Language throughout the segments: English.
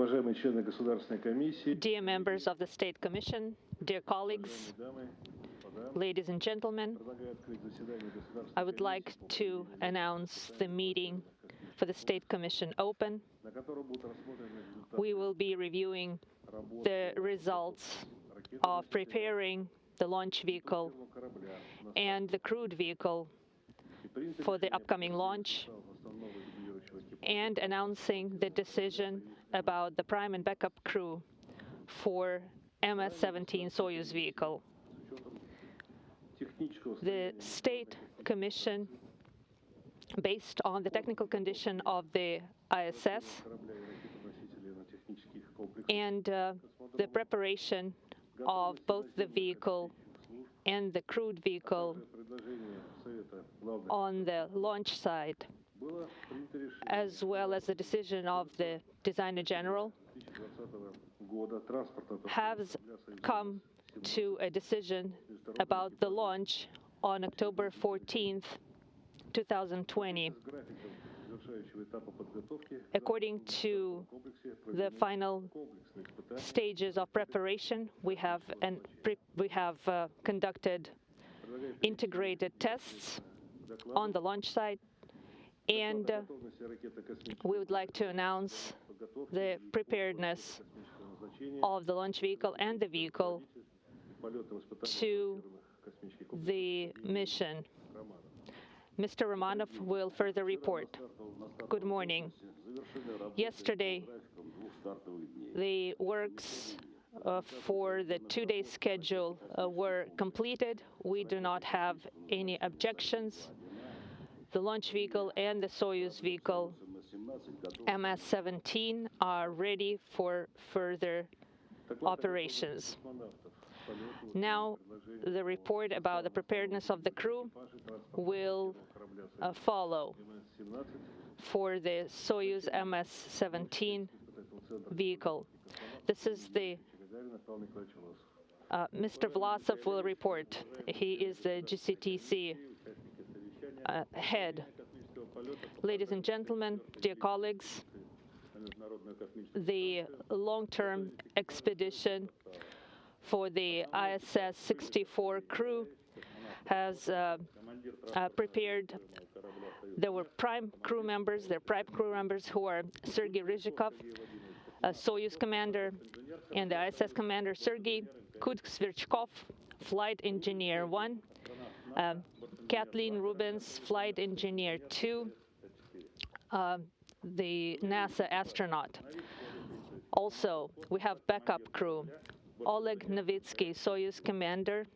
Уважаемые члены Государственной комиссии, Dear members of the State Commission, dear colleagues, дамы, господа, ladies and gentlemen, предлагаю открыть заседание Государственной I would like to announce the meeting for the State Commission open. на котором будут рассмотрены результаты We will be reviewing the results of preparing the launch vehicle корабля and the crewed vehicle for the upcoming launch, основного дублирующего экипажа and announcing the decision about the prime and backup crew for MS-17 Soyuz vehicle. с учетом технического The State Commission, based on the technical condition of the ISS корабля и ракетоносителей на технических комплексах, and the preparation of both the vehicle and the crewed vehicle предложение Совета главных on the launch side, было принято решение as well as the decision of the Designer General, 2020 года транспортного has come to a decision about the launch on October 14th, 2020. с графиком завершающего этапа подготовки According to комплексе the final комплексные испытания stages of preparation, we have conducted integrated tests on the launch site, and готовности ракетно-космического we would like to announce the preparedness назначения of the launch vehicle and the vehicle полетного испытания to космических комплексов the mission. Романа. Mr. Romanov will further report. Good morning. Завершены работы Yesterday, графиком двух стартовых дней. the works for the two-day schedule were completed. We do not have any objections. The launch vehicle and the Soyuz vehicle MS-17 are ready for further operations. Now, the report about the preparedness of the crew will follow for the Soyuz MS-17 vehicle. This is the Mr. Vlasov will report. He is the GCTC head. Ladies and gentlemen, dear colleagues, the long-term expedition for the ISS-64 crew has prepared. There were prime crew members. There are prime crew members who are Sergey Ryzhikov, Soyuz commander, and the ISS commander Sergey Kudsverchkov, flight engineer 1, Kathleen Rubens, flight engineer 2, the NASA astronaut. Also, we have backup crew, Oleg Novitsky, Soyuz commander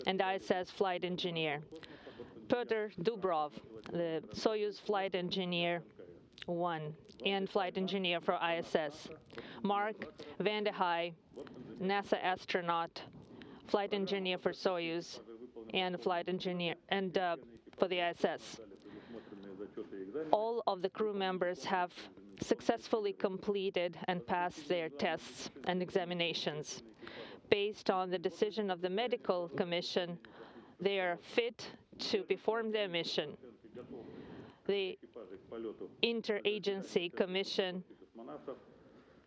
and ISS flight engineer, Pyotr Dubrov, the Soyuz flight engineer 1 and flight engineer for ISS, Mark Van de Heij, NASA astronaut, flight engineer for Soyuz and flight engineer and for the ISS. All of the crew members have successfully completed and passed their tests and examinations. Based on the decision of the Medical Commission, they are fit to perform their mission. The Interagency Commission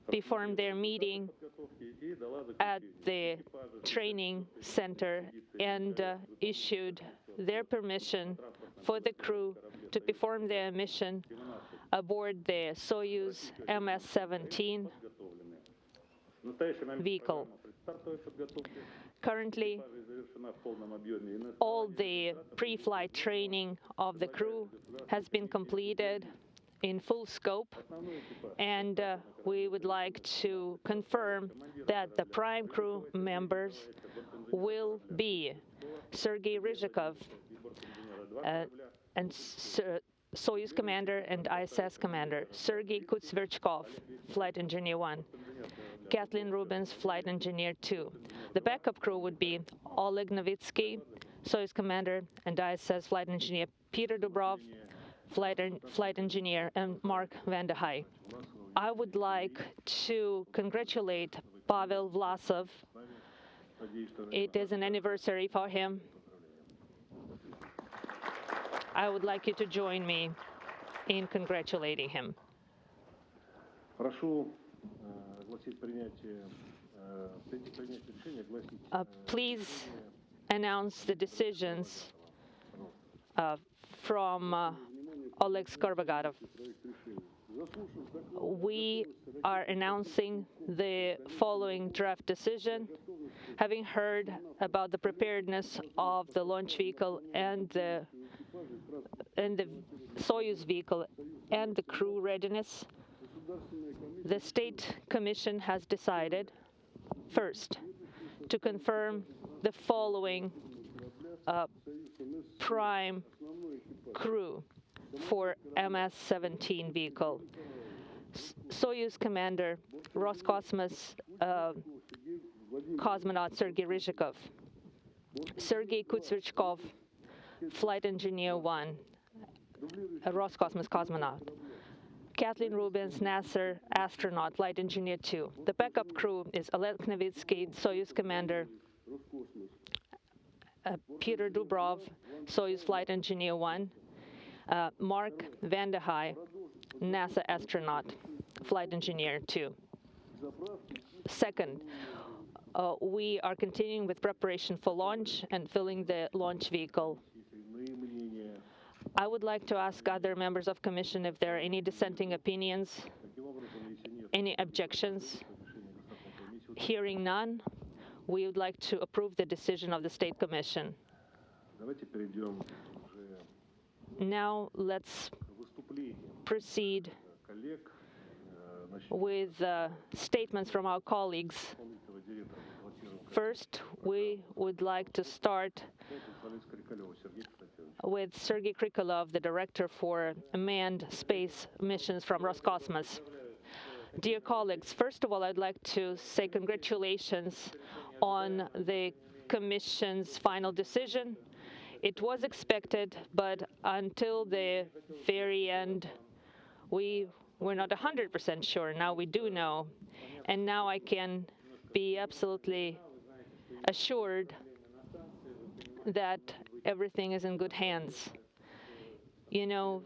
performed their meeting at the training center and issued their permission for the crew to perform their mission aboard the Soyuz MS-17 vehicle. Currently, all the pre-flight training of the crew has been completed in full scope, and we would like to confirm that the prime crew members will be Sergey Ryzhikov and Soyuz commander and ISS commander, Sergey Kudsverchkov, flight engineer 1, Kathleen Rubens, flight engineer 2. The backup crew would be Oleg Novitsky, Soyuz commander and ISS flight engineer, Peter Dubrov, flight engineer, and Mark Van de Heij. I would like to congratulate Pavel Vlasov. It is an anniversary for him. I would like you to join me in congratulating him. Прошу огласить принятие решения, огласить Please announce the decisions from Oleg Skorbogatov. We are announcing the following draft decision. Having heard about the preparedness of the launch vehicle and the Soyuz vehicle and the crew readiness, the State Commission has decided, first, to confirm the following prime crew for MS-17 vehicle. Soyuz commander, Roscosmos cosmonaut Sergey Ryzhikov, Sergey Kutsverchkov, flight engineer 1, a Roscosmos cosmonaut, Kathleen Rubens, NASA astronaut, flight engineer 2. The backup crew is Oleg Novitsky, Soyuz commander, Peter Dubrov, Soyuz flight engineer 1, Mark Vanderhei, NASA astronaut, flight engineer 2. Second, we are continuing with preparation for launch and filling the launch vehicle. I would like to ask other members of Commission if there are any dissenting opinions, any objections. Hearing none, we would like to approve the decision of the State Commission. Now let's proceed with statements from our colleagues. First, we would like to start with Sergey Krikala, the Director for Manned Space Missions from Roscosmos. Dear colleagues, first of all, I'd like to say congratulations on the Commission's final decision. It was expected, but until the very end, we were not 100% sure. Now we do know. And now I can be absolutely assured that everything is in good hands. You know,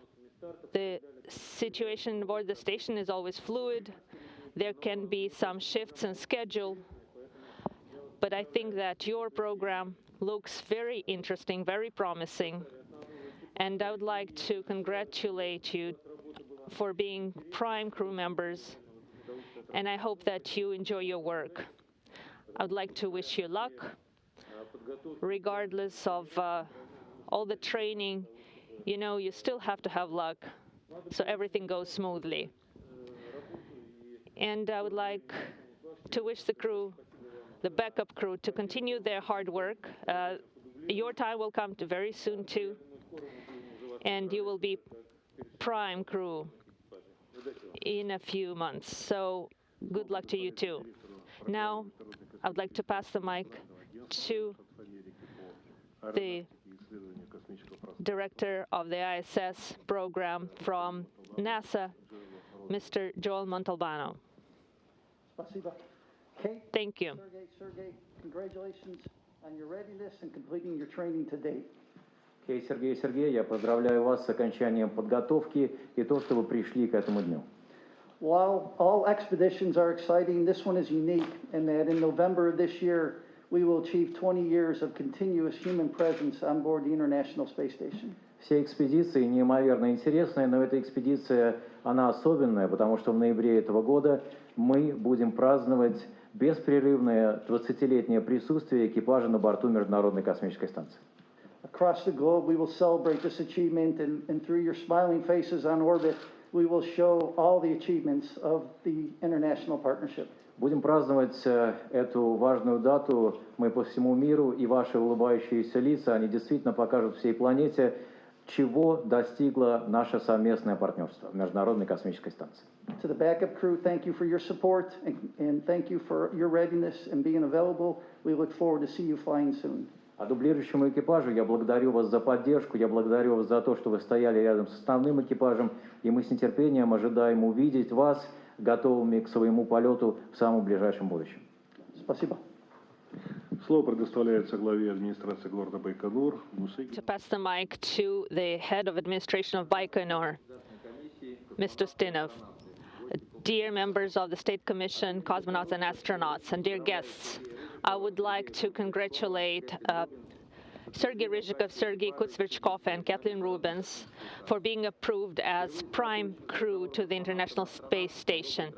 the situation aboard the station is always fluid. There can be some shifts in schedule. But I think that your program looks very interesting, very promising. And I would like to congratulate you for being prime crew members. And I hope that you enjoy your work. I would like to wish you luck, regardless of all the training. You know, you still have to have luck, so everything goes smoothly. And I would like to wish the crew, the backup crew, to continue their hard work. Your time will come very soon too, and you will be prime crew in a few months. So good luck to you too. Now, I would like to pass the mic to the Director of the ISS program from NASA, Mr. Joel Montalbano. Thank you. Sergey, congratulations on your readiness and completing your training to date. Сергей, я поздравляю вас с окончанием подготовки и то, что вы пришли к этому дню. While all expeditions are exciting, this one is unique in that in November of this year, we will achieve 20 years of continuous human presence on board the International Space Station. Все экспедиции неимоверно интересные, но эта экспедиция, она особенная, потому что в ноябре этого года мы будем праздновать беспрерывное 20-летнее присутствие экипажа на борту Международной космической станции. Across the globe, we will celebrate this achievement, and through your smiling faces on orbit, we will show all the achievements of the international partnership. Будем праздновать эту важную дату мы по всему миру, и ваши улыбающиеся лица, они действительно покажут всей планете, чего достигло наше совместное партнерство в Международной космической станции. To the backup crew, thank you for your support, and thank you for your readiness and being available. We look forward to see you flying soon. А дублирующему экипажу я благодарю вас за поддержку, я благодарю вас за то, что вы стояли рядом с основным экипажем, и мы с нетерпением ожидаем увидеть вас готовыми к своему полету в самом ближайшем будущем. Спасибо. Слово предоставляется главе администрации города Байконур. To pass the mic to the head of administration of Baikonur, Mr. Stinov. dear members of the State Commission, cosmonauts and astronauts, and dear guests, I would like to congratulate Sergey Ryzhikov, Sergey Kutsverchkov, and Kathleen Rubens for being approved as prime crew to the International Space Station.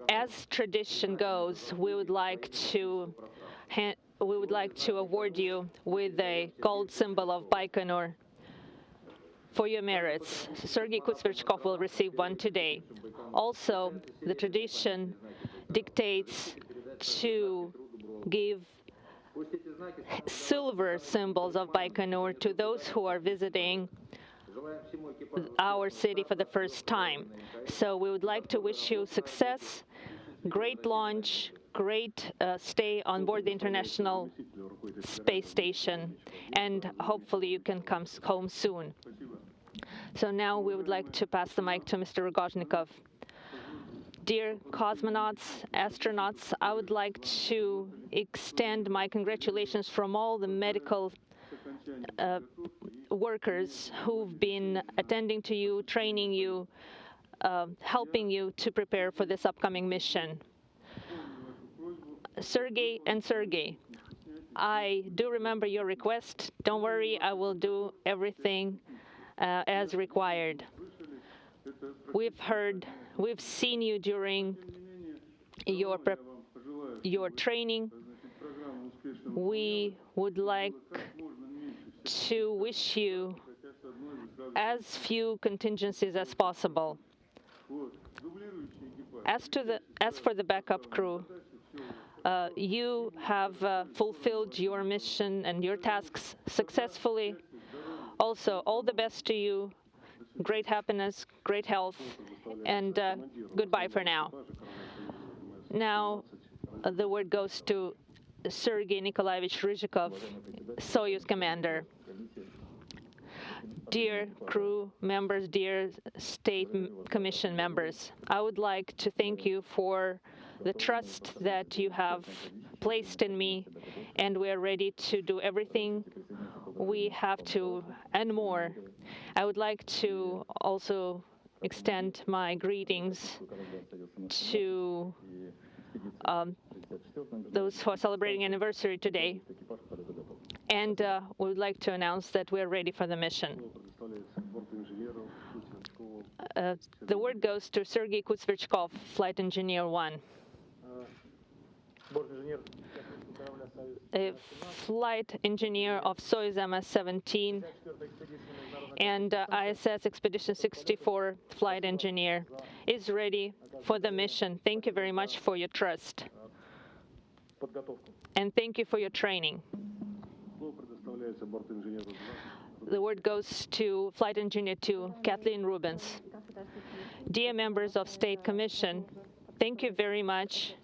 As tradition goes, we would like to award you with a gold symbol of Baikonur for your merits. Sergey Kutsverchkov will receive one today. Also, the tradition dictates to give silver symbols of Baikonur to those who are visiting our city for the first time. So we would like to wish you success, great launch, great stay on board the International Space Station, and hopefully you can come home soon. So now we would like to pass the mic to Mr. Rogozhnikov. Dear cosmonauts, astronauts, I would like to extend my congratulations from all the medical workers who've been attending to you, training you, helping you to prepare for this upcoming mission. Sergey and Sergey, I do remember your request. Don't worry, I will do everything as required. We've seen you during your training. We would like to wish you as few contingencies as possible. As for the backup crew, you have fulfilled your mission and your tasks successfully. Also, all the best to you. Great happiness, great health, and goodbye for now. Now, the word goes to Sergey Nikolaevich Ryzhikov, Soyuz commander. Dear crew members, dear State Commission members, I would like to thank you for the trust that you have placed in me, and we are ready to do everything we have to and more. I would like to also extend my greetings to those who are celebrating anniversary today. And we would like to announce that we're ready for the mission. The word goes to Sergey Kutsverchkov, Flight Engineer 1. A flight engineer of Soyuz MS-17 and ISS Expedition 64 flight engineer is ready for the mission. Thank you very much for your trust. And thank you for your training. The word goes to Flight Engineer 2, Kathleen Rubens. Dear members of State Commission, thank you very much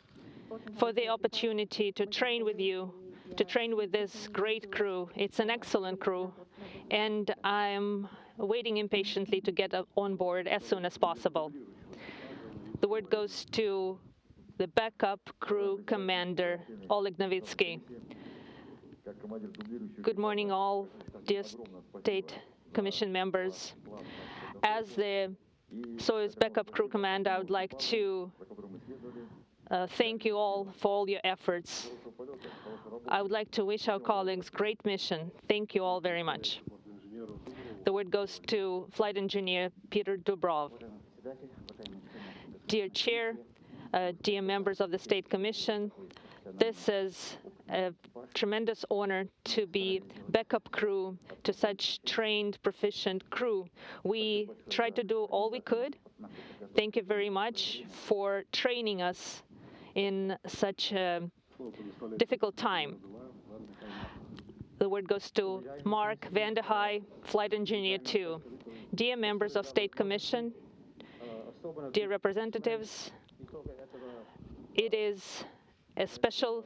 for the opportunity to train with you, to train with this great crew. It's an excellent crew, and I'm waiting impatiently to get on board as soon as possible. The word goes to the backup crew commander, Oleg Novitsky. Good morning, all dear State Commission members. As the Soyuz backup crew commander, I would like to thank you all for all your efforts. I would like to wish our colleagues great mission. Thank you all very much. The word goes to Flight Engineer Peter Dubrov. Dear Chair, dear members of the State Commission, this is a tremendous honor to be backup crew to such trained, proficient crew. We tried to do all we could. Thank you very much for training us in such a difficult time. The word goes to Mark Vanderhei, Flight Engineer 2. Dear members of State Commission, dear representatives, it is a special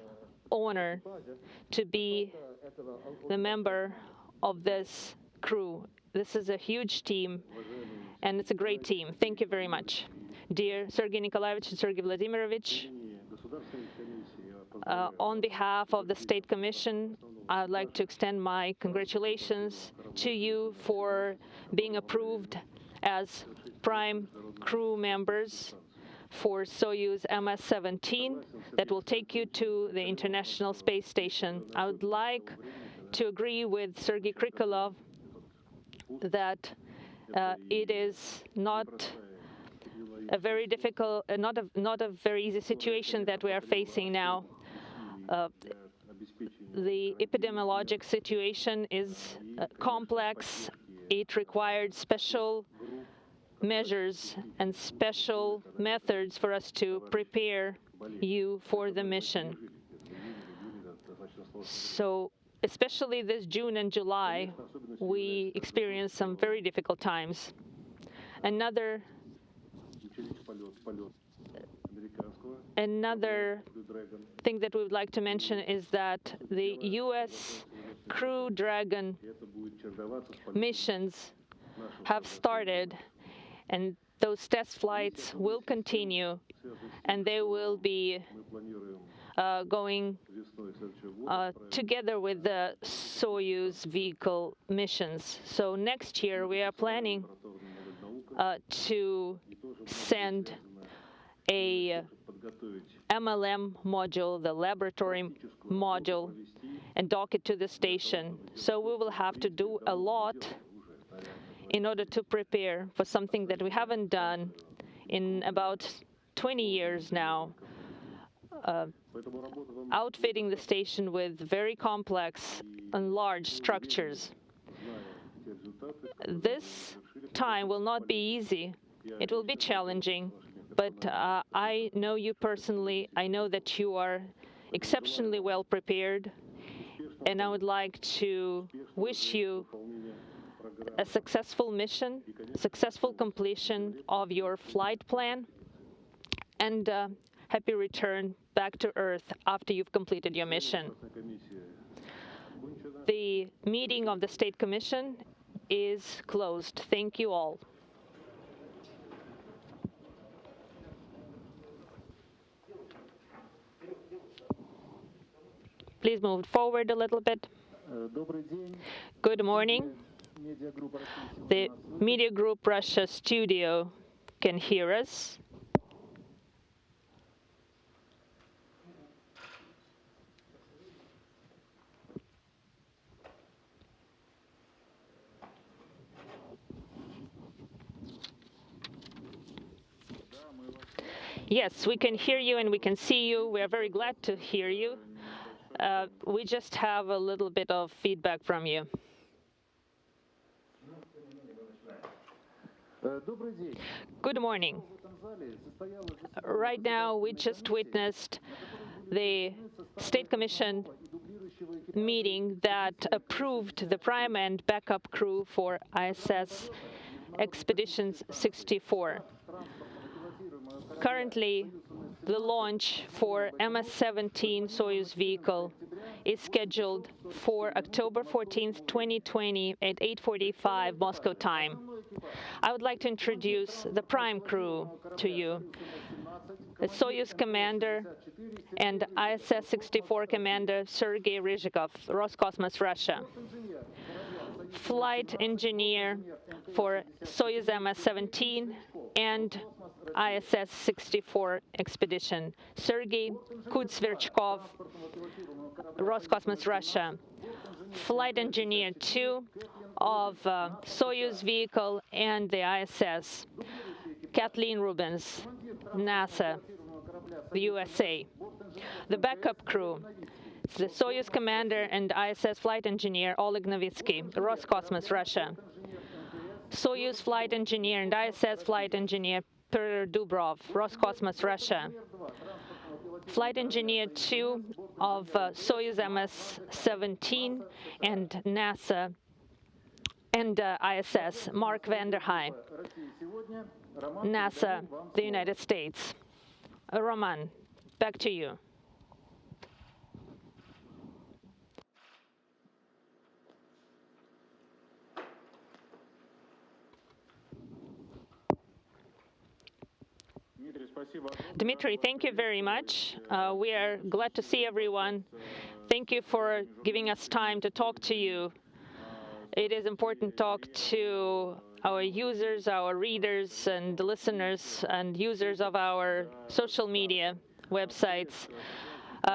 honor to be the member of this crew. This is a huge team, and it's a great team. Thank you very much. Dear Sergey Nikolaevich and Sergey Vladimirovich, on behalf of the State Commission, I would like to extend my congratulations to you for being approved as prime crew members for Soyuz MS-17 that will take you to the International Space Station. I would like to agree with Sergey Krikala that it is not a very difficult, not a very easy situation that we are facing now. The epidemiologic situation is complex. It required special measures and special methods for us to prepare you for the mission. So especially this June and July, we experienced some very difficult times. Another thing that we would like to mention is that the U.S. Crew Dragon missions have started, and those test flights will continue, and they will be going together with the Soyuz vehicle missions. So next year we are planning to send a MLM module, the laboratory module, and dock it to the station. So we will have to do a lot in order to prepare for something that we haven't done in about 20 years now, outfitting the station with very complex and large structures. This time will not be easy. It will be challenging, but I know you personally. I know that you are exceptionally well prepared, and I would like to wish you a successful mission, successful completion of your flight plan, and happy return back to Earth after you've completed your mission. The meeting of the State Commission is closed. Thank you all. Please move forward a little bit. Good morning. The Media Group Russia studio can hear us. Yes, we can hear you and we can see you. We are very glad to hear you. We just have a little bit of feedback from you. Good morning. Right now, we just witnessed the State Commission meeting that approved the prime and backup crew for ISS Expeditions 64. Currently, the launch for MS-17 Soyuz vehicle is scheduled for October 14th, 2020 at 8:45 Moscow time. I would like to introduce the prime crew to you. The Soyuz commander and ISS-64 commander Sergey Roscosmos, Russia. Flight engineer for Soyuz MS-17 and ISS-64 expedition, Sergey Kudzverchkov, Roscosmos, Russia. Flight engineer 2 of Soyuz vehicle and the ISS, Kathleen Rubens, NASA, the USA. The backup crew, the Soyuz commander and ISS flight engineer Oleg Novitsky, Roscosmos, Russia. Soyuz flight engineer and ISS flight engineer Pyotr Dubrov, Roscosmos, Russia. Flight engineer 2 of Soyuz MS-17 and NASA and ISS, Mark Vanderheij, NASA, the United States. Roman, back to you. Dmitry, thank you very much. We are glad to see everyone. Thank you for giving us time to talk to you. It is important to talk to our users, our readers and listeners and users of our social media websites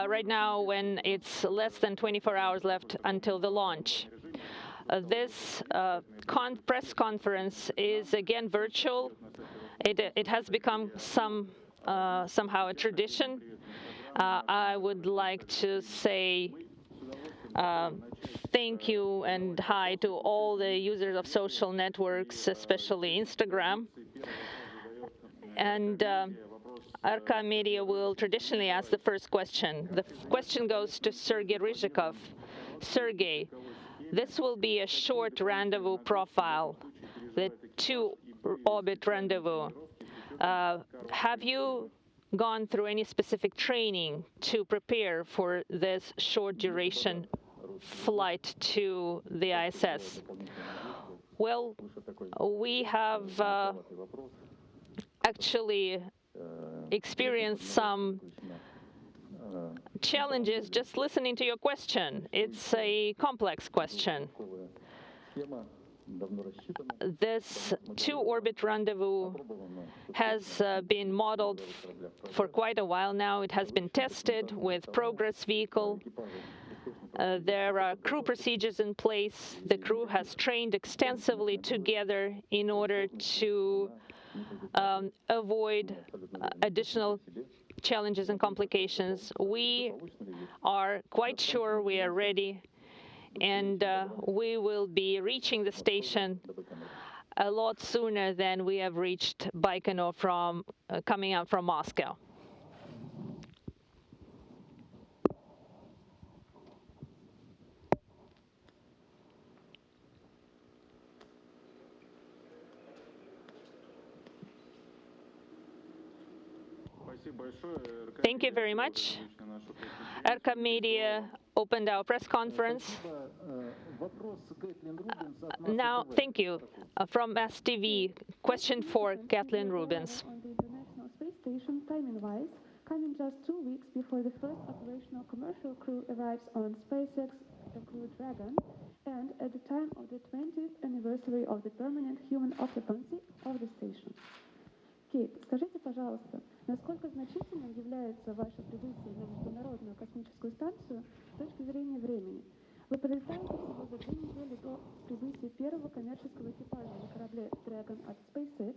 right now when it's less than 24 hours left until the launch. This press conference is again virtual. It has become somehow a tradition. I would like to say thank you and hi to all the users of social networks, especially Instagram. And Arca Media will traditionally ask the first question. The question goes to Sergey Ryzhikov. Sergey, this will be a short rendezvous profile, the 2-orbit rendezvous. Have you gone through any specific training to prepare for this short duration flight to the ISS? Well, we have actually experienced some challenges just listening to your question. It's a complex question. This 2-orbit rendezvous has been modeled for quite a while now. It has been tested with Progress vehicle. There are crew procedures in place. The crew has trained extensively together in order to avoid additional challenges and complications. We are quite sure we are ready, and we will be reaching the station a lot sooner than we have reached Baikonur from coming out from Moscow. Thank you very much. Arca Media opened our press conference. Now, thank you. From STV, question for Kathleen Rubens. On the International Space Station, timing-wise, coming just 2 weeks before the first operational commercial crew arrives on SpaceX Crew Dragon, and at the time of the 20th anniversary of the permanent human occupancy of the station. Кейт, скажите, пожалуйста, насколько значительным является ваше прибытие на Международную космическую станцию с точки зрения времени? Вы прилетаете всего за 2 недели до прибытия первого коммерческого экипажа на корабле Dragon от SpaceX,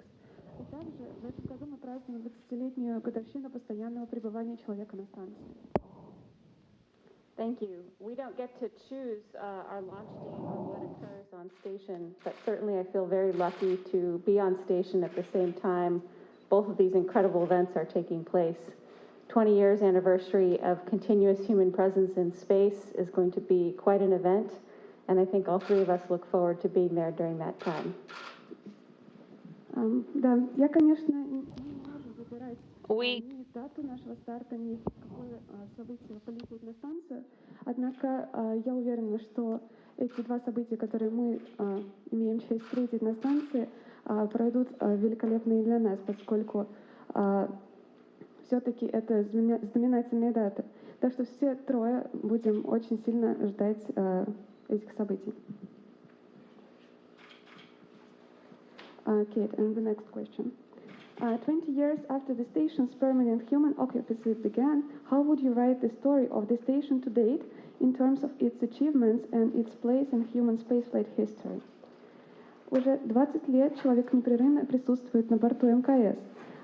и также в этом году мы празднуем 20-летнюю годовщину постоянного пребывания человека на станции. Thank you. We don't get to choose our launch date or what occurs on station, but certainly I feel very lucky to be on station at the same time both of these incredible events are taking place. 20 years anniversary of continuous human presence in space is going to be quite an event, and I think all three of us look forward to being there during that time. Да, я, конечно, не могу выбирать ни дату нашего старта, ни какое событие полететь на станцию. Однако я уверена, что эти два события, которые мы имеем честь встретить на станции, пройдут великолепно и для нас, поскольку все-таки это знаменательные даты. Так что все трое будем очень сильно ждать этих событий. Kate, and the next question. 20 years after the station's permanent human occupancy began, how would you write the story of the station to date in terms of its achievements and its place in human spaceflight history? Уже 20 лет человек непрерывно присутствует на борту МКС.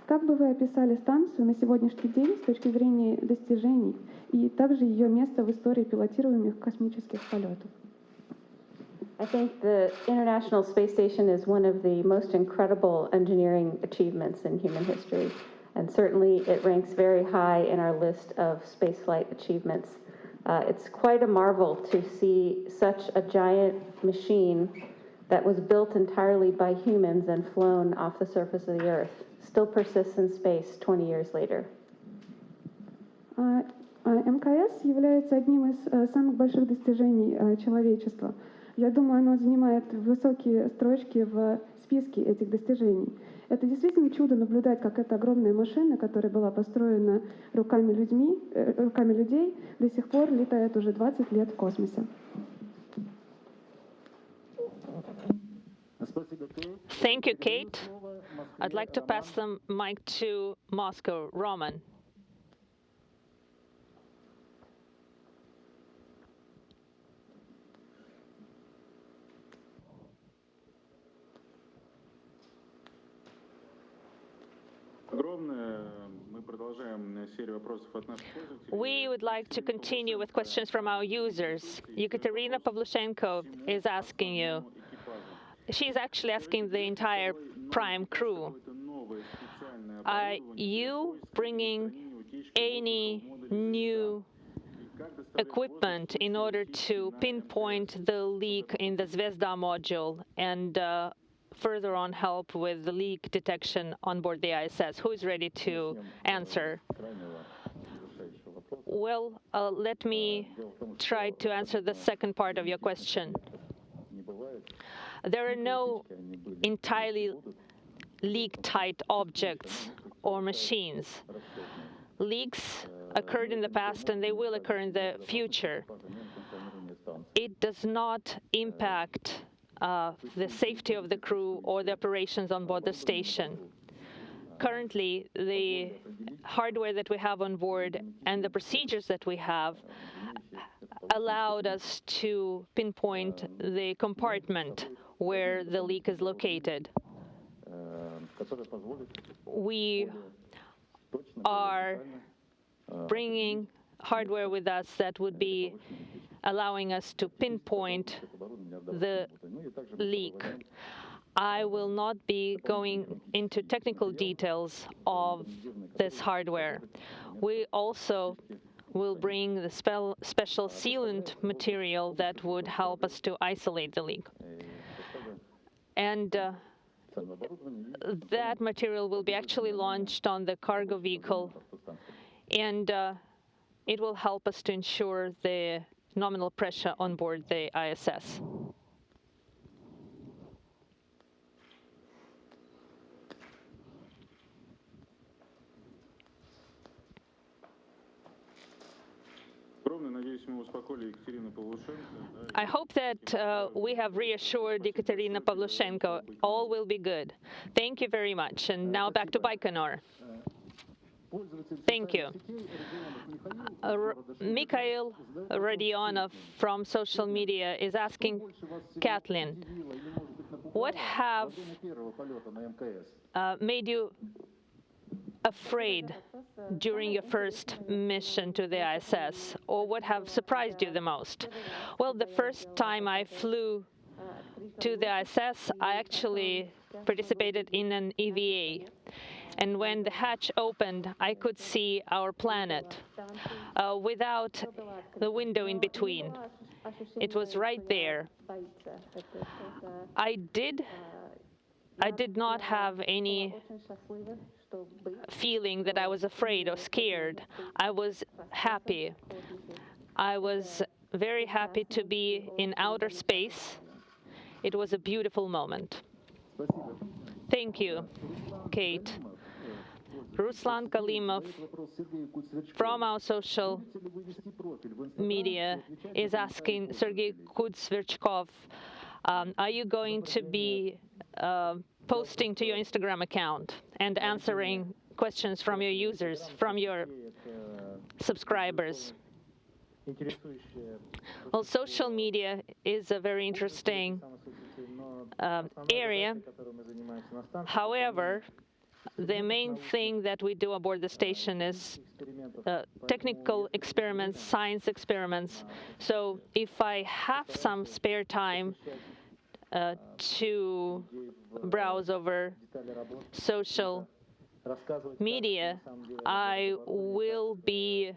Как бы вы описали станцию на сегодняшний день с точки зрения достижений и также ее место в истории пилотируемых космических полетов? I think the International Space Station is one of the most incredible engineering achievements in human history, and certainly it ranks very high in our list of spaceflight achievements. It's quite a marvel to see such a giant machine that was built entirely by humans and flown off the surface of the Earth still persists in space 20 years later. МКС является одним из самых больших достижений человечества. Я думаю, оно занимает высокие строчки в списке этих достижений. Это действительно чудо наблюдать, как эта огромная машина, которая была построена руками людей, до сих пор летает уже 20 лет в космосе. Thank you, Kate. I'd like to pass the mic to Moscow. Roman. We would like to continue with questions from our users. Ekaterina Pavlushenko is asking you. She's actually asking the entire Prime crew. Are you bringing any new equipment in order to pinpoint the leak in the Zvezda module and further on help with the leak detection on board the ISS? Who is ready to answer? Well, let me try to answer the second part of your question. There are no entirely leak-tight objects or machines. Leaks occurred in the past and they will occur in the future. It does not impact the safety of the crew or the operations on board the station. Currently, the hardware that we have on board and the procedures that we have allowed us to pinpoint the compartment where the leak is located. We are bringing hardware with us that would be allowing us to pinpoint the leak. I will not be going into technical details of this hardware. We also will bring the special sealant material that would help us to isolate the leak. And that material will be actually launched on the cargo vehicle, and it will help us to ensure the nominal pressure on board the ISS. I hope that we have reassured Ekaterina Pavlushenko. All will be good. Thank you very much. And now back to Baikonur. Thank you. Mikhail Rodionov from social media is asking Kathleen, what have made you afraid during your first mission to the ISS, or what have surprised you the most? Well, the first time I flew to the ISS, I actually participated in an EVA. And when the hatch opened, I could see our planet without the window in between. It was right there. I did not have any feeling that I was afraid or scared. I was happy. I was very happy to be in outer space. It was a beautiful moment. Thank you, Kate. Ruslan Kalimov from our social media is asking Sergey Kudzverchkov, are you going to be posting to your Instagram account and answering questions from your users, from your subscribers? Well, social media is a very interesting area. However, the main thing that we do aboard the station is technical experiments, science experiments. So if I have some spare time to browse over social media, I will be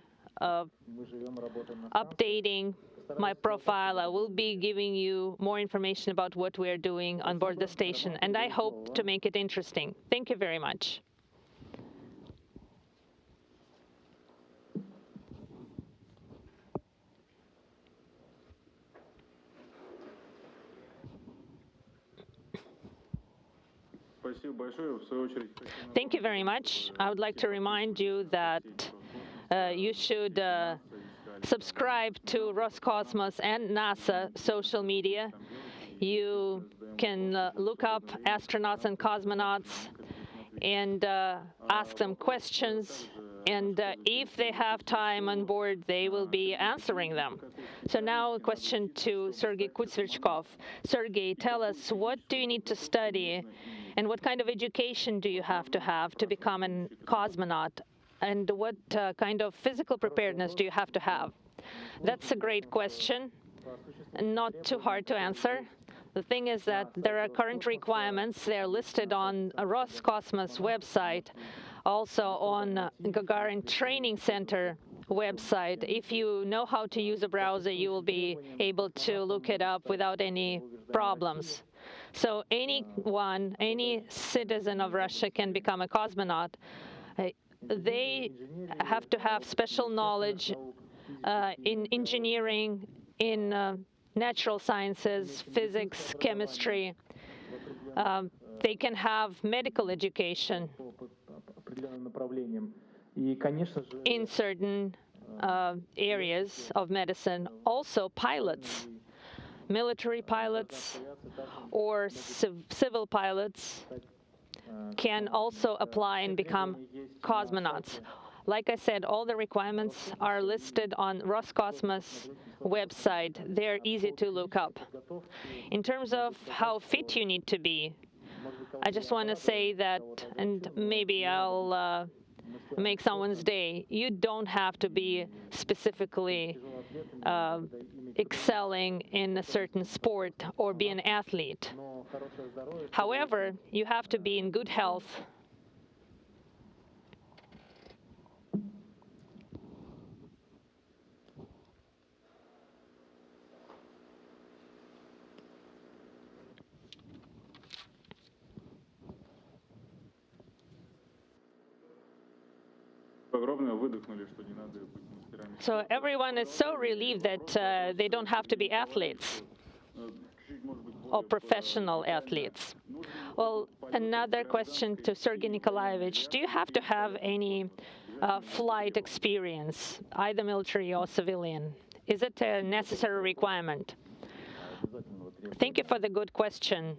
updating my profile. I will be giving you more information about what we are doing on board the station, and I hope to make it interesting. Thank you very much. Thank you very much. I would like to remind you that you should subscribe to Roscosmos and NASA social media. You can look up astronauts and cosmonauts and ask them questions. And if they have time on board, they will be answering them. So now a question to Sergey Kutsverchkov. Sergey, tell us, what do you need to study and what kind of education do you have to become a cosmonaut? And what kind of physical preparedness do you have to have? That's a great question, not too hard to answer. The thing is that there are current requirements. They're listed on a Roscosmos website, also on Gagarin Training Center website. If you know how to use a browser, you will be able to look it up without any problems. So anyone, any citizen of Russia can become a cosmonaut. They have to have special knowledge in engineering, in natural sciences, physics, chemistry. They can have medical education in certain areas of medicine. Also pilots, military pilots or civil pilots can also apply and become cosmonauts. Like I said, all the requirements are listed on Roscosmos website. They're easy to look up. In terms of how fit you need to be, I just want to say that, and maybe I'll make someone's day, you don't have to be specifically excelling in a certain sport or be an athlete. However, you have to be in good health. So everyone is so relieved that they don't have to be athletes or professional athletes. Well, another question to Sergey Nikolaevich. Do you have to have any flight experience, either military or civilian? Is it a necessary requirement? Thank you for the good question.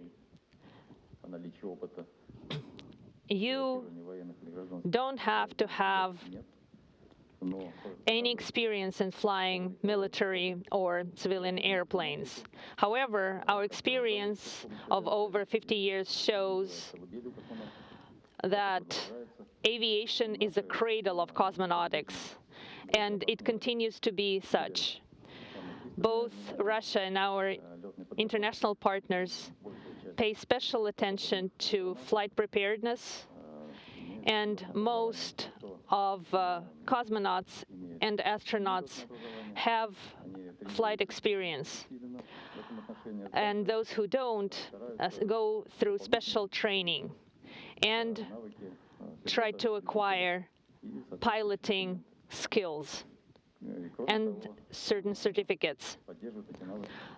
You don't have to have any experience in flying military or civilian airplanes. However, our experience of over 50 years shows that aviation is a cradle of cosmonautics, and it continues to be such. Both Russia and our international partners pay special attention to flight preparedness, and most of cosmonauts and astronauts have flight experience. And those who don't go through special training and try to acquire piloting skills and certain certificates.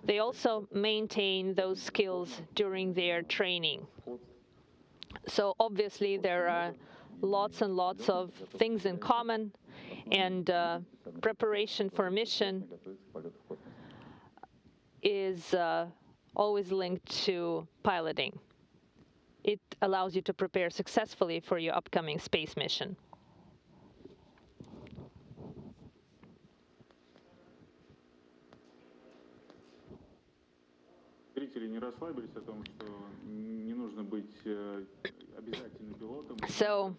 They also maintain those skills during their training. So obviously there are lots and lots of things in common, and preparation for a mission is always linked to piloting. It allows you to prepare successfully for your upcoming space mission. So,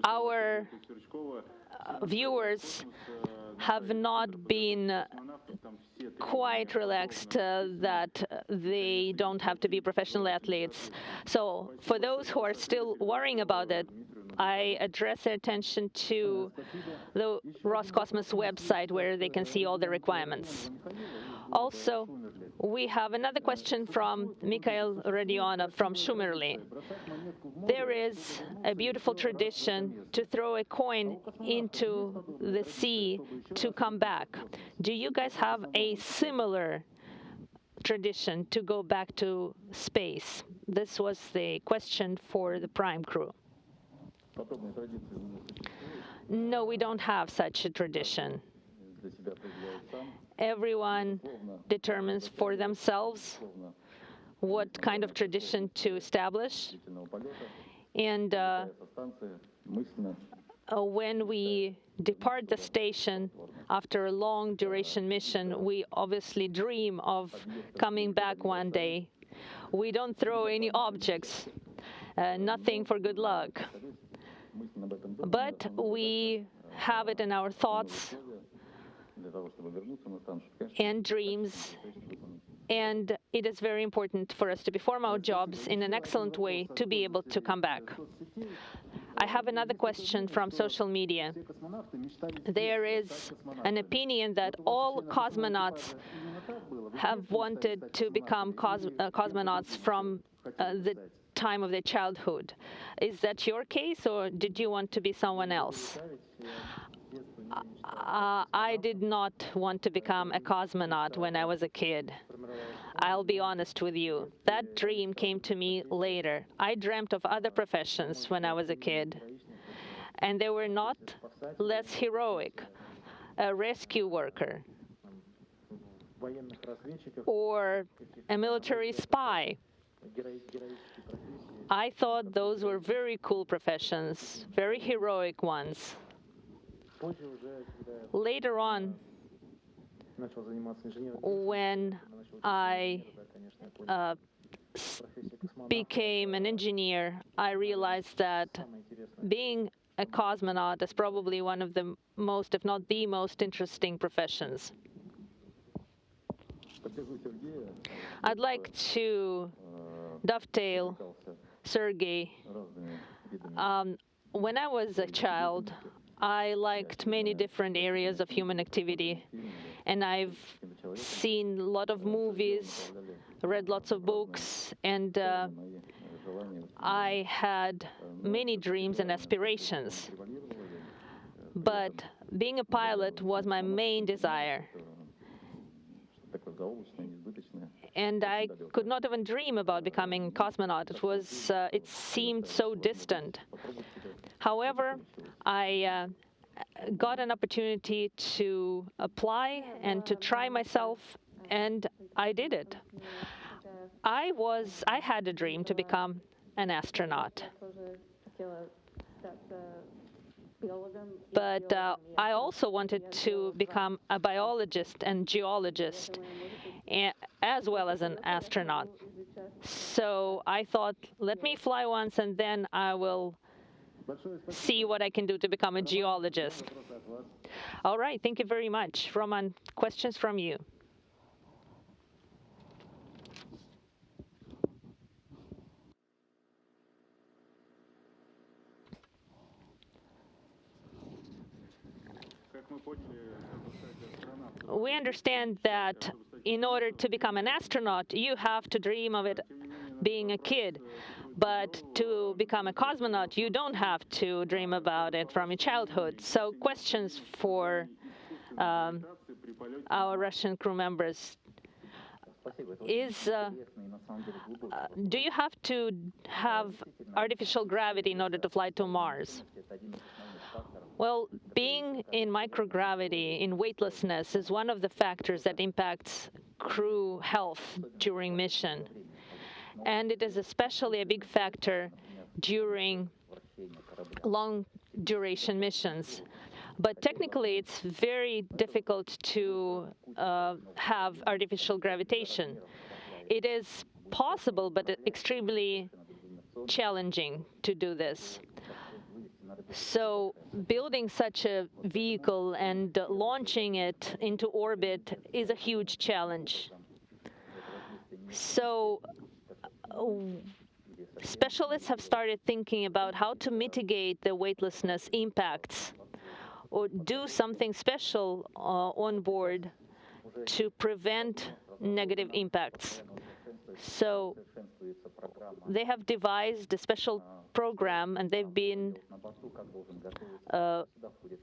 our viewers have not been quite relaxed that they don't have to be professional athletes. So, for those who are still worrying about it, I address their attention to the Roscosmos website where they can see all the requirements. Also, we have another question from Mikhail Rodionov from Shumerli. There is a beautiful tradition to throw a coin into the sea to come back. Do you guys have a similar tradition to go back to space? This was the question for the Prime crew. No, we don't have such a tradition. everyone determines for themselves what kind of tradition to establish. And when we depart the station after a long duration mission, we obviously dream of coming back one day. We don't throw any objects, nothing for good luck. But we have it in our thoughts and dreams, and it is very important for us to perform our jobs in an excellent way to be able to come back. I have another question from social media. There is an opinion that all cosmonauts have wanted to become cosmonauts from the time of their childhood. Is that your case, or did you want to be someone else? I did not want to become a cosmonaut when I was a kid. I'll be honest with you. That dream came to me later. I dreamt of other professions when I was a kid, and they were not less heroic. A rescue worker, or a military spy. I thought those were very cool professions, very heroic ones. Later on, when I became an engineer, I realized that being a cosmonaut is probably one of the most, if not the most interesting professions. I'd like to dovetail Sergey. When I was a child, I liked many different areas of human activity, and I've seen a lot of movies, read lots of books, and I had many dreams and aspirations. But being a pilot was my main desire. And I could not even dream about becoming a cosmonaut. It seemed so distant. However, I got an opportunity to apply and to try myself, and I did it. I had a dream to become an astronaut. But I also wanted to become a biologist and geologist, as well as an astronaut. So I thought, let me fly once, and then I will see what I can do to become a geologist. All right, thank you very much. Roman, questions from you. We understand that in order to become an astronaut, you have to dream of it being a kid. But to become a cosmonaut, you don't have to dream about it from your childhood. So questions for our Russian crew members. Do you have to have artificial gravity in order to fly to Mars? Well, being in microgravity, in weightlessness, is one of the factors that impacts crew health during mission. And it is especially a big factor during long duration missions. But technically, it's very difficult to have artificial gravitation. It is possible, but extremely challenging to do this. So building such a vehicle and launching it into orbit is a huge challenge. So specialists have started thinking about how to mitigate the weightlessness impacts or do something special on board to prevent negative impacts. So they have devised a special program, and they've been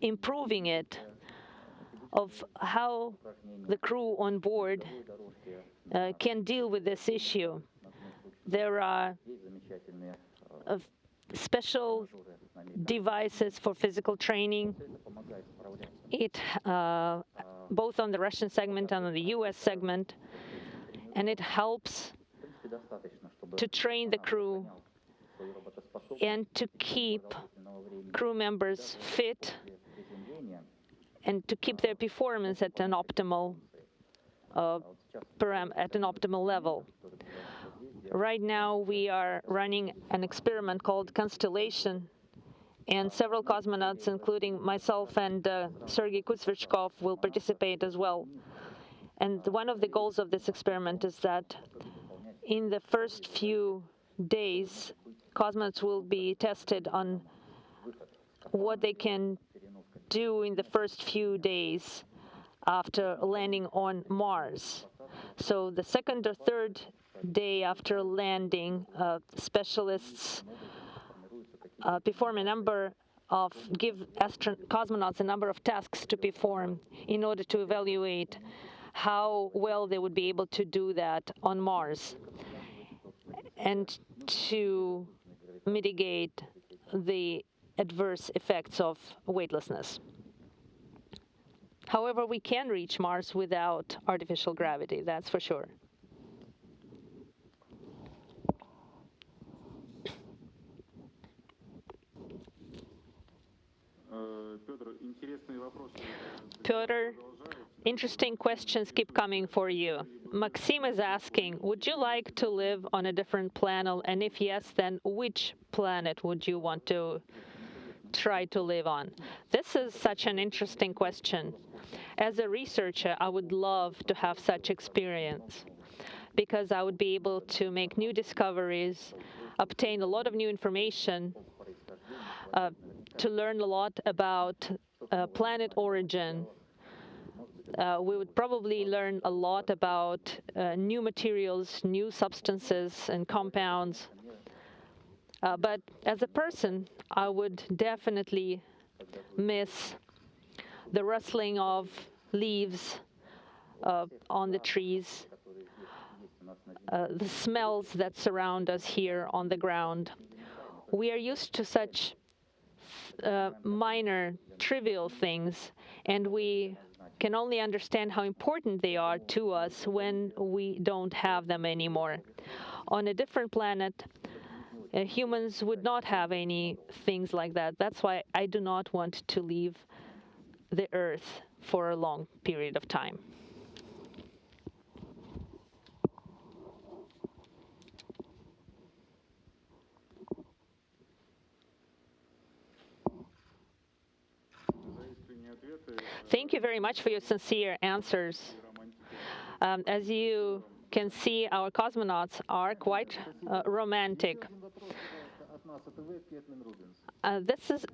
improving it, of how the crew on board can deal with this issue. There are special devices for physical training. It both on the Russian segment and on the US segment, and it helps to train the crew and to keep crew members fit and to keep their performance at an optimal level. Right now, we are running an experiment called Constellation, and several cosmonauts, including myself and Sergey will participate as well. And one of the goals of this experiment is that in the first few days, cosmonauts will be tested on what they can do in the first few days after landing on Mars. So the second or third day after landing, specialists give cosmonauts a number of tasks to perform in order to evaluate how well they would be able to do that on Mars and to mitigate the adverse effects of weightlessness. However, we can reach Mars without artificial gravity, that's for sure. Pyotr, interesting questions keep coming for you. Maxim is asking, would you like to live on a different planet? And if yes, then which planet would you want to try to live on? This is such an interesting question. As a researcher, I would love to have such experience because I would be able to make new discoveries, obtain a lot of new information, to learn a lot about planet origin. We would probably learn a lot about new materials, new substances and compounds. But as a person, I would definitely miss the rustling of leaves on the trees, the smells that surround us here on the ground. We are used to such minor, trivial things, and we can only understand how important they are to us when we don't have them anymore. On a different planet, humans would not have any things like that. That's why I do not want to leave the Earth for a long period of time. Thank you very much for your sincere answers. As you can see, our cosmonauts are quite romantic.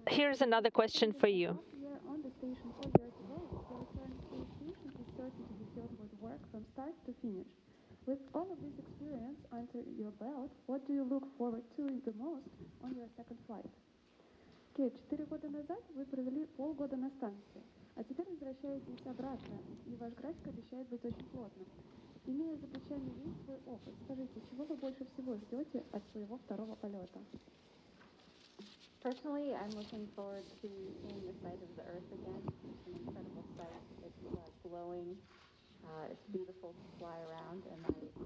Here's another question for you. We are on the station 4 years ago. The return space station is certain to be filled with work from start to finish. With all of this experience under your belt, what do you look forward to the most on your second flight? Кейт, 4 года назад вы провели полгода на станции, а теперь возвращаетесь обратно, и ваш график обещает быть очень плотным. Имея за плечами весь свой опыт, скажите, чего вы больше всего ждете от своего второго полета? Personally, I'm looking forward to seeing the side of the Earth again. It's an incredible sight. It's glowing. It's beautiful to fly around, and I really so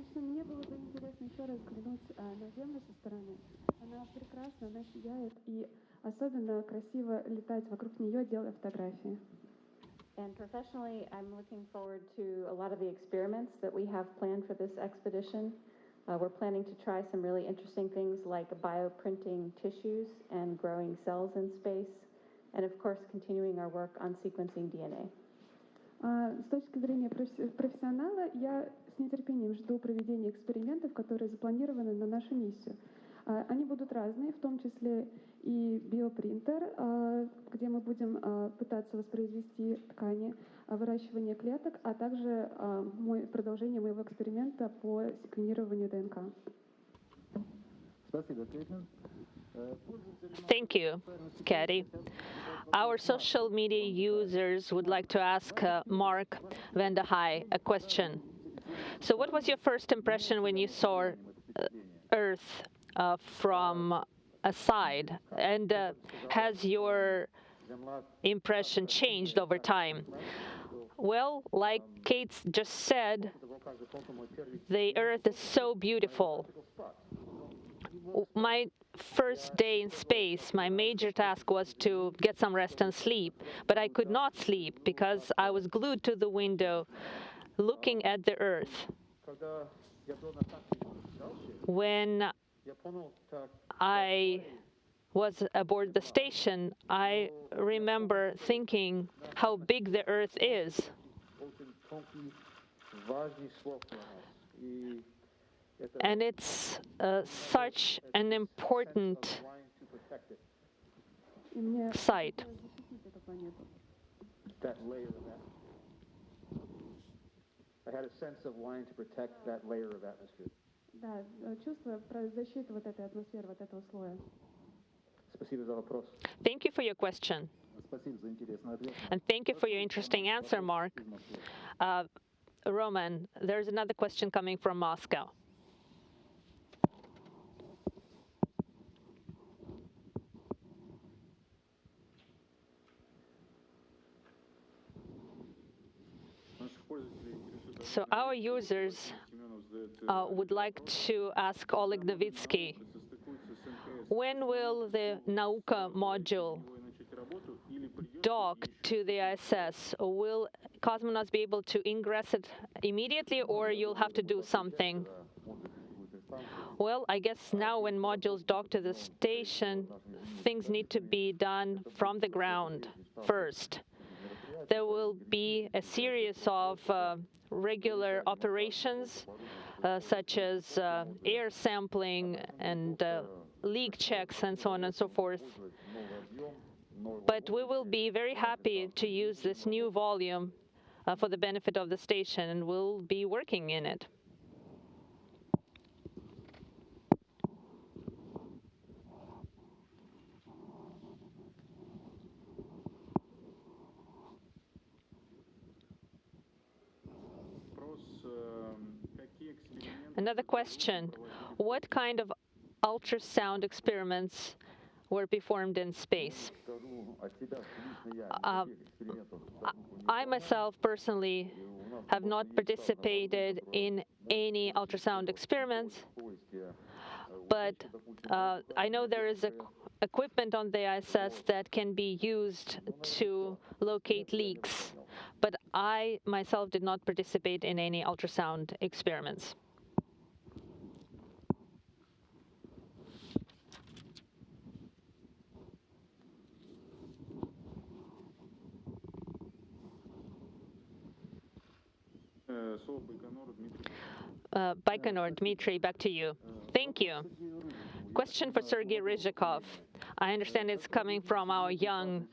Лично мне было бы интересно еще раз взглянуть на Землю со стороны. Она прекрасна, она сияет, и особенно красиво летать вокруг нее, делая фотографии. And professionally, I'm looking forward to a lot of the experiments that we have planned for this expedition. We're planning to try some really interesting things like bioprinting tissues and growing cells in space, and of course, continuing our work on sequencing DNA. С точки зрения профессионала, я с нетерпением жду проведения экспериментов, которые запланированы на нашу миссию. Они будут разные, в том числе и биопринтер, где мы будем пытаться воспроизвести ткани, выращивание клеток, а также продолжение моего эксперимента по секвенированию ДНК. Thank you, Katie. Our social media users would like to ask Mark Vanderhei a question. So what was your first impression when you saw Earth from a side? And has your impression changed over time? Well, like Kate just said, the Earth is so beautiful. My first day in space, my major task was to get some rest and sleep, but I could not sleep because I was glued to the window looking at the Earth. When I was aboard the station, I remember thinking how big the Earth is. And it's such an important site. That layer of atmosphere. I had a sense of wanting to protect that layer of atmosphere. Да, чувство защиты вот этой атмосферы, вот этого слоя. Спасибо за вопрос. Thank you for your question. Спасибо за интересный ответ. And thank you for your interesting answer, Mark. Roman, there's another question coming from Moscow. So our users would like to ask Oleg Novitsky, when will the Nauka module dock to the ISS? Will cosmonauts be able to ingress it immediately, or you'll have to do something? Well, I guess now when modules dock to the station, things need to be done from the ground first. There will be a series of regular operations, such as air sampling and leak checks and so on and so forth. But we will be very happy to use this new volume for the benefit of the station, and we'll be working in it. Another question. What kind of ultrasound experiments were performed in space? I myself personally have not participated in any ultrasound experiments, but I know there is equipment on the ISS that can be used to locate leaks, but I myself did not participate in any ultrasound experiments. Baikonur, Dmitry, back to you. Thank you. Question for Sergey Ryzhikov. I understand it's coming from our young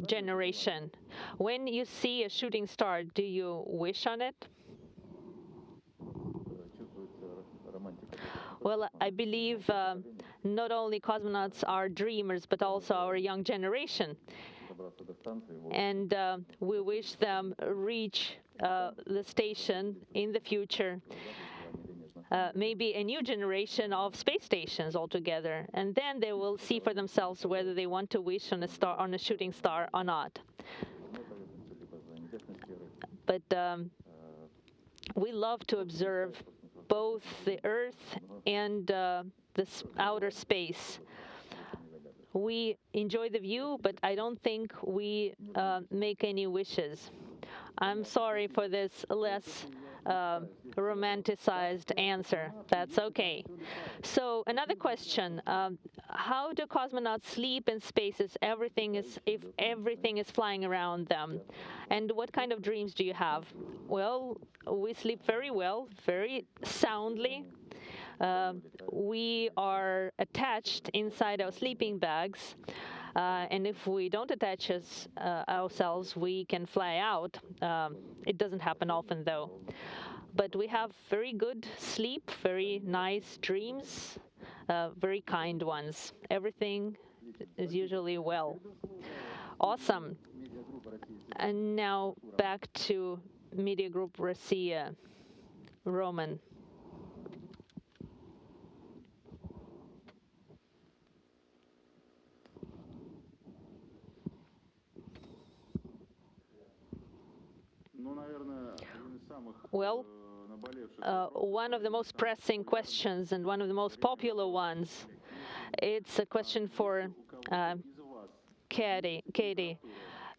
generation. When you see a shooting star, do you wish on it? Well, I believe not only cosmonauts are dreamers, but also our young generation. And we wish them reach the station in the future, maybe a new generation of space stations altogether, and then they will see for themselves whether they want to wish on a star, on a shooting star, or not. But we love to observe both the Earth and this outer space. We enjoy the view, but I don't think we make any wishes. I'm sorry for this less romanticized answer. That's okay. So another question: how do cosmonauts sleep in space if everything is flying around them? And what kind of dreams do you have? Well, we sleep very well, very soundly. We are attached inside our sleeping bags, and if we don't attach ourselves, we can fly out. It doesn't happen often, though. But we have very good sleep, very nice dreams, very kind ones. Everything is usually well. Awesome. And now back to Media Group Russia. Roman. Well, one of the most pressing questions and one of the most popular ones. It's a question for Katie.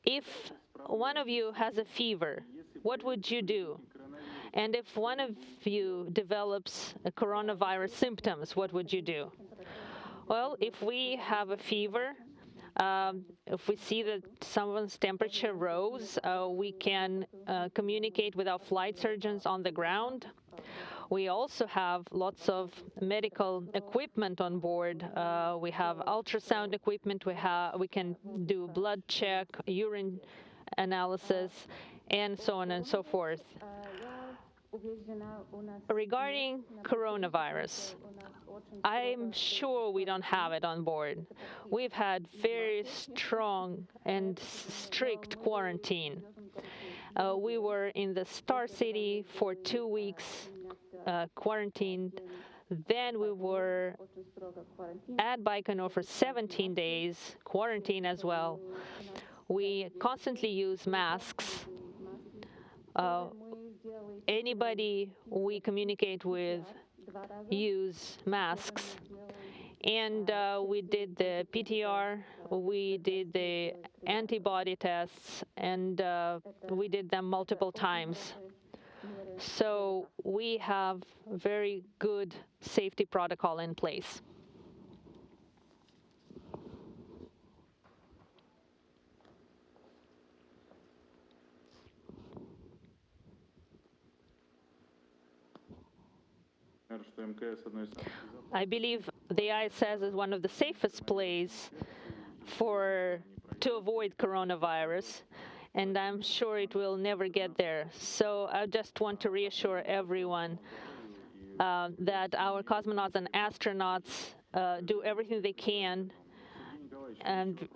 If one of you has a fever, what would you do? And if one of you develops a coronavirus symptoms, what would you do? Well, if we have a fever, if we see that someone's temperature rose, we can communicate with our flight surgeons on the ground. We also have lots of medical equipment on board. We have ultrasound equipment. We can do blood check, urine analysis, and so on and so forth. Regarding coronavirus, I'm sure we don't have it on board. We've had very strong and strict quarantine. We were in the Star City for 2 weeks, quarantined. Then we were at Baikonur for 17 days, quarantine as well. We constantly use masks. Anybody we communicate with use masks. And we did the PTR, we did the antibody tests, and we did them multiple times. So we have very good safety protocol in place. I believe the ISS is one of the safest places to avoid coronavirus, and I'm sure it will never get there. So I just want to reassure everyone that our cosmonauts and astronauts do everything they can and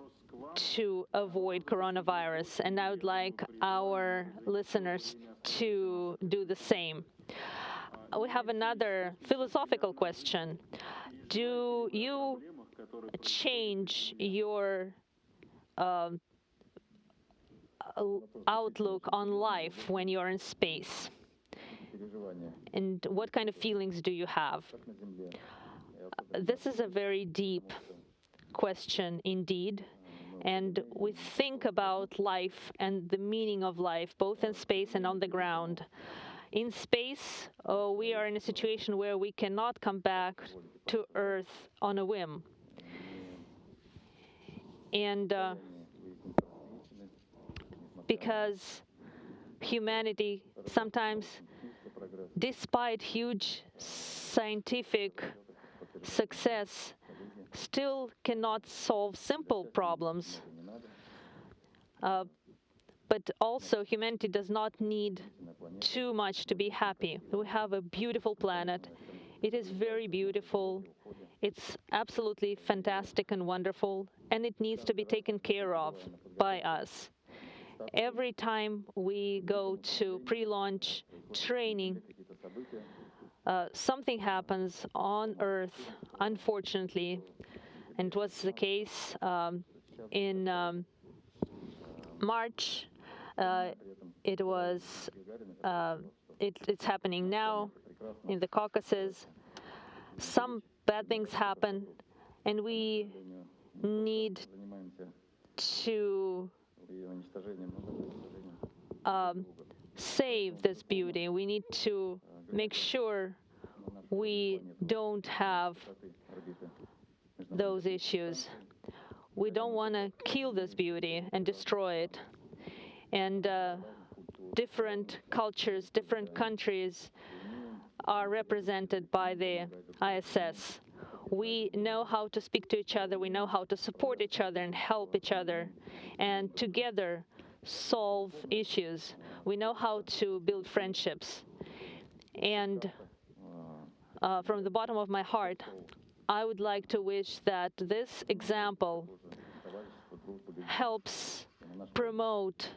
to avoid coronavirus. And I would like our listeners to do the same. We have another philosophical question. Do you change your outlook on life when you're in space? And what kind of feelings do you have? This is a very deep question indeed. And we think about life and the meaning of life, both in space and on the ground. In space, we are in a situation where we cannot come back to Earth on a whim. And because humanity sometimes, despite huge scientific success, still cannot solve simple problems. But also, humanity does not need too much to be happy. We have a beautiful planet. It is very beautiful. It's absolutely fantastic and wonderful, and it needs to be taken care of by us. Every time we go to pre-launch training, something happens on Earth, unfortunately, and it was the case in March. It's happening now in the Caucasus. Some bad things happen, and we need to save this beauty. We need to make sure we don't have those issues. We don't want to kill this beauty and destroy it. And different cultures, different countries are represented by the ISS. We know how to speak to each other, we know how to support each other and help each other, and together solve issues. We know how to build friendships. And from the bottom of my heart, I would like to wish that this example helps promote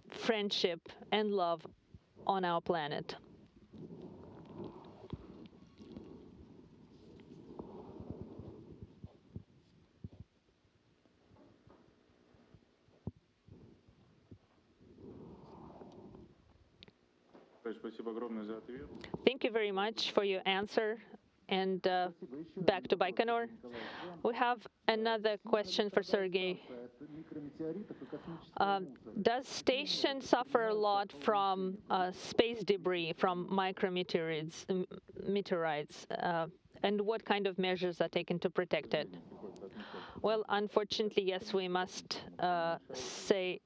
friendship and love on our planet. спасибо огромное за ответ. Thank you very much for your answer. And back to Baikonur. We have another question for Sergey. Does station suffer a lot from space debris, from micrometeorites, meteorites, and what kind of measures are taken to protect it? Well, unfortunately, yes, we must say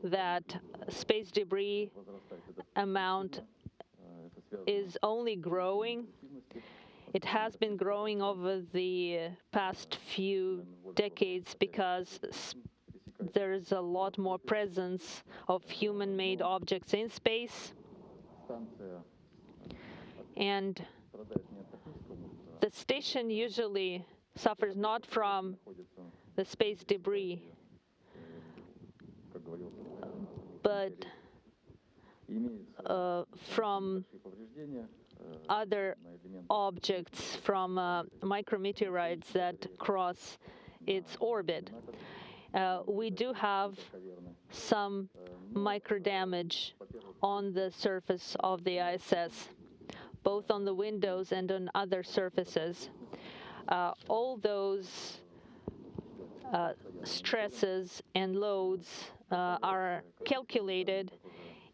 that space debris amount is only growing. It has been growing over the past few decades because there's a lot more presence of human-made objects in space. And the station usually suffers not from the space debris, but from other objects, from micrometeorites that cross its orbit. We do have some micro damage on the surface of the ISS, both on the windows and on other surfaces. All those stresses and loads are calculated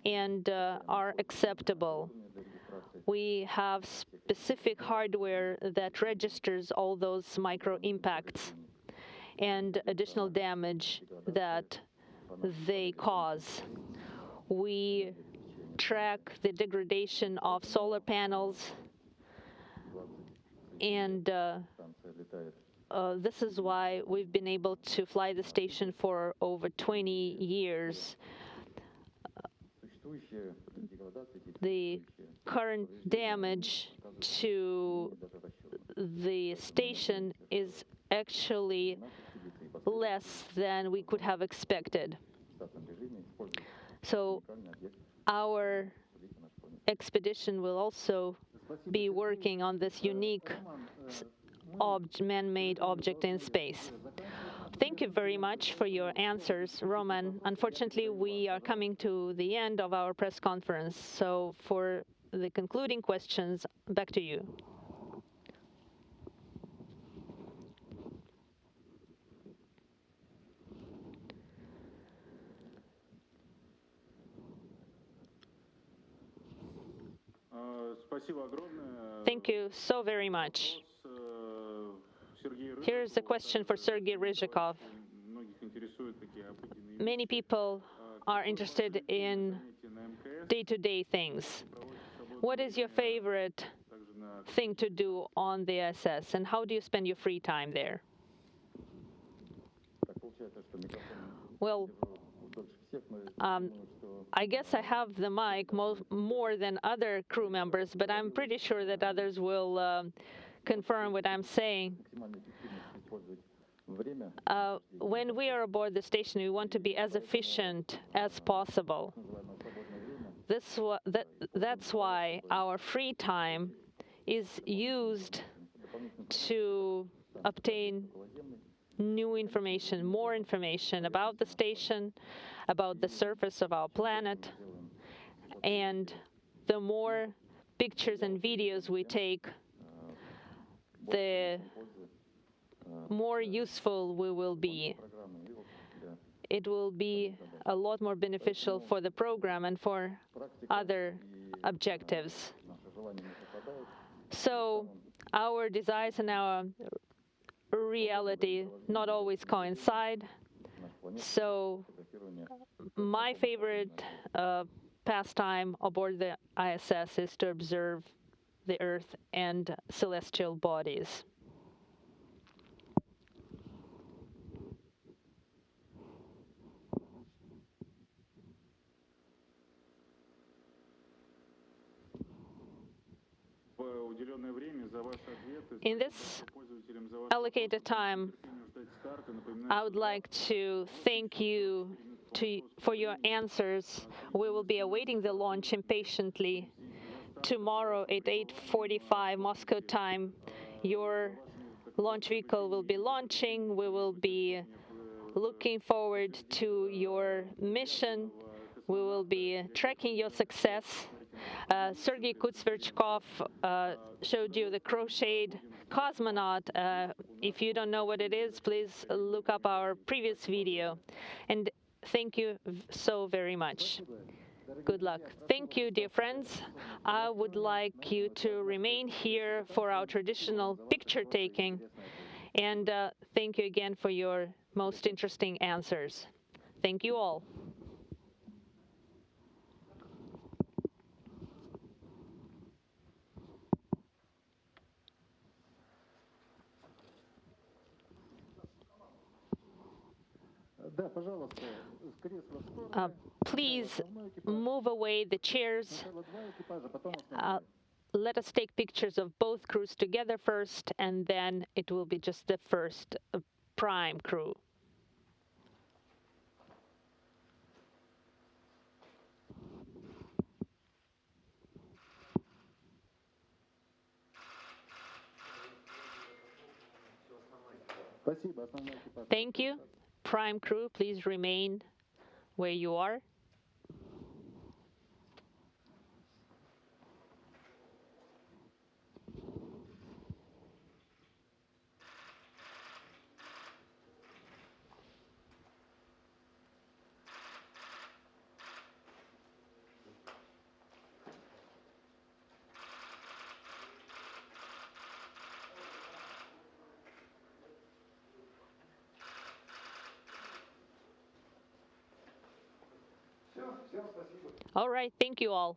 and are acceptable. We have specific hardware that registers all those micro impacts and additional damage that they cause. We track the degradation of solar panels, and this is why we've been able to fly the station for over 20 years. The current damage to the station is actually less than we could have expected. So our expedition will also be working on this unique man-made object in space. Thank you very much for your answers, Roman. Unfortunately, we are coming to the end of our press conference. So for the concluding questions, back to you. Thank you so very much. Here's a question for Sergey Ryzhikov. Many people are interested in day-to-day things. What is your favorite thing to do on the ISS, and how do you spend your free time there? Well, I guess I have the mic more than other crew members, but I'm pretty sure that others will confirm what I'm saying. When we are aboard the station, we want to be as efficient as possible. That's why our free time is used to obtain new information, more information about the station, about the surface of our planet. And the more pictures and videos we take, the more useful we will be. It will be a lot more beneficial for the program and for other objectives. So our desires and our reality not always coincide. So my favorite pastime aboard the ISS is to observe the Earth and celestial bodies. In this allocated time, I would like to thank you for your answers. We will be awaiting the launch impatiently. Tomorrow at 8:45 Moscow time, your launch vehicle will be launching. We will be looking forward to your mission. We will be tracking your success. Sergey Kutsverchkov showed you the crocheted cosmonaut. If you don't know what it is, please look up our previous video. And thank you so very much. Good luck. Thank you, dear friends. I would like you to remain here for our traditional picture taking. And thank you again for your most interesting answers. Thank you all. Please move away the chairs. Let us take pictures of both crews together first, and then it will be just the first prime crew. Thank you. Prime crew, please remain where you are. All right, thank you all.